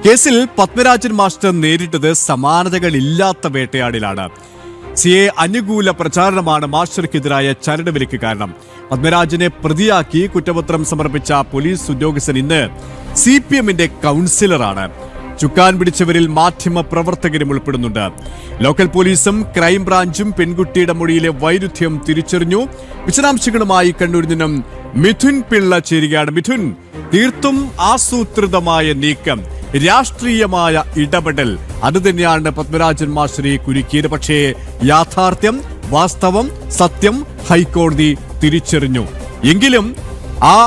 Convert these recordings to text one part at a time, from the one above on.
കേസിൽ പത്മരാജൻ മാസ്റ്റർ നേരിട്ടത് സമാനതകളില്ലാത്ത വേട്ടയാടലാണ്. സിയെ അനുകൂല പ്രചാരണമാണ് മാസ്റ്റർക്കെതിരായ ചരടുവലിക്ക് കാരണം. പത്മരാജനെ പ്രതിയാക്കി കുറ്റപത്രം സമർപ്പിച്ച പോലീസ് ഉദ്യോഗസ്ഥൻ ഇന്ന് CPM-ന്റെ കൗൺസിലറാണ്. ചുക്കാൻ പിടിച്ചവരിൽ മാധ്യമ പ്രവർത്തകരും ഉൾപ്പെടുന്നുണ്ട്. ലോക്കൽ പോലീസും ക്രൈംബ്രാഞ്ചും പെൺകുട്ടിയുടെ മൊഴിയിലെ വൈരുദ്ധ്യം തിരിച്ചറിഞ്ഞു. വിശദാംശങ്ങളുമായി കണ്ണൂരിൽ നിന്നും മിഥുൻ പിള്ള ചേരുകയാണ്. മിഥുൻ, തീർത്തും ആസൂത്രിതമായ നീക്കം, രാഷ്ട്രീയമായ ഇടപെടൽ, അത് തന്നെയാണ് പത്മരാജൻ മാസ്റ്ററെ കുരുക്കിയത്. പക്ഷേ യാഥാർത്ഥ്യം, വാസ്തവം, സത്യം ഹൈക്കോടതി തിരിച്ചറിഞ്ഞു. എങ്കിലും ആ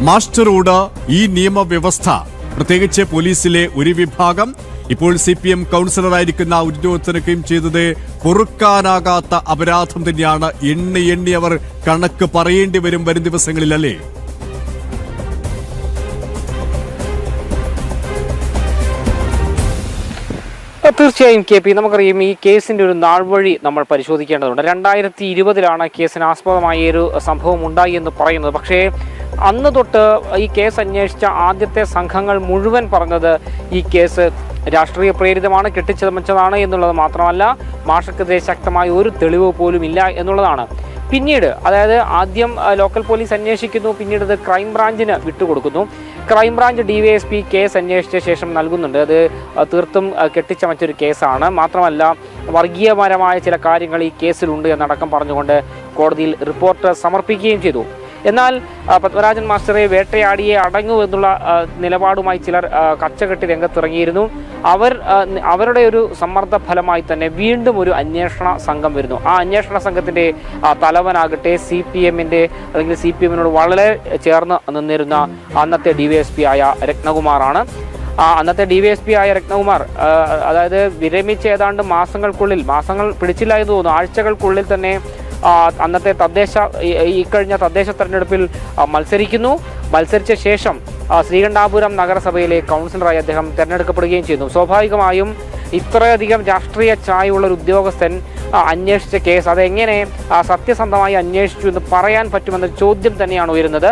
മാസ്റ്ററോട് ഈ നിയമവ്യവസ്ഥ, പ്രത്യേകിച്ച് പോലീസിലെ ഒരു വിഭാഗം, ഇപ്പോൾ CPM കൗൺസിലറായിരിക്കുന്ന ഉദ്യോഗസ്ഥനൊക്കെയും ചെയ്തത് പൊറുക്കാനാകാത്ത അപരാധം തന്നെയാണ്. എണ്ണി അവർ കണക്ക് പറയേണ്ടി വരും ദിവസങ്ങളിലല്ലേ? തീർച്ചയായും KP, നമുക്കറിയാം ഈ കേസിൻ്റെ ഒരു നാൾവഴി നമ്മൾ പരിശോധിക്കേണ്ടതുണ്ട്. 2020-ലാണ് കേസിന് ആസ്പദമായ ഒരു സംഭവം ഉണ്ടായി എന്ന് പറയുന്നത്. പക്ഷേ അന്ന് തൊട്ട് ഈ കേസ് അന്വേഷിച്ച ആദ്യത്തെ സംഘങ്ങൾ മുഴുവൻ പറഞ്ഞത് ഈ കേസ് രാഷ്ട്രീയ പ്രേരിതമാണ്, കെട്ടിച്ചമച്ചതാണ് എന്നുള്ളത് മാത്രമല്ല, മാഷർക്കെതിരെ ശക്തമായ ഒരു തെളിവ് പോലും ഇല്ല എന്നുള്ളതാണ്. പിന്നീട്, അതായത് ആദ്യം ലോക്കൽ പോലീസ് അന്വേഷിക്കുന്നു, പിന്നീട് ഇത് ക്രൈംബ്രാഞ്ചിന് വിട്ടുകൊടുക്കുന്നു. ക്രൈംബ്രാഞ്ച് DYSP കേസ് അന്വേഷിച്ച ശേഷം നൽകുന്നുണ്ട്. അത് തീർത്തും കെട്ടിച്ചമച്ചൊരു കേസാണ്, മാത്രമല്ല വർഗീയപരമായ ചില കാര്യങ്ങൾ ഈ കേസിലുണ്ട് എന്നടക്കം പറഞ്ഞുകൊണ്ട് കോടതിയിൽ റിപ്പോർട്ട് സമർപ്പിക്കുകയും ചെയ്തു. എന്നാൽ പത്മരാജൻ മാസ്റ്ററെ വേട്ടയാടിയെ അടങ്ങൂ എന്നുള്ള നിലപാടുമായി ചിലർ കച്ചകെട്ടി രംഗത്തിറങ്ങിയിരുന്നു. അവരുടെ ഒരു സമ്മർദ്ദ ഫലമായി തന്നെ വീണ്ടും ഒരു അന്വേഷണ സംഘം വരുന്നു. ആ അന്വേഷണ സംഘത്തിൻ്റെ തലവനാകട്ടെ CPM-ന്റെ അല്ലെങ്കിൽ CPM-നോട് വളരെ ചേർന്ന് നിന്നിരുന്ന അന്നത്തെ DYSP ആയ രത്നകുമാറാണ്. അന്നത്തെ DYSP ആയ രത്നകുമാർ, അതായത് വിരമിച്ച് ഏതാണ്ട് മാസങ്ങൾ പിടിച്ചില്ല എന്ന് തോന്നുന്നു, ആഴ്ചകൾക്കുള്ളിൽ തന്നെ അന്നത്തെ ഇക്കഴിഞ്ഞ തദ്ദേശ തെരഞ്ഞെടുപ്പിൽ മത്സരിച്ച ശേഷം ശ്രീകണ്ഠാപുരം നഗരസഭയിലെ കൗൺസിലറായി അദ്ദേഹം തിരഞ്ഞെടുക്കപ്പെടുകയും ചെയ്യുന്നു. സ്വാഭാവികമായും ഇത്രയധികം രാഷ്ട്രീയ ചായവുള്ള ഒരു ഉദ്യോഗസ്ഥൻ അന്വേഷിച്ച കേസ് അതെങ്ങനെ സത്യസന്ധമായി അന്വേഷിച്ചു എന്ന് പറയാൻ പറ്റുമെന്ന ചോദ്യം തന്നെയാണ് ഉയരുന്നത്.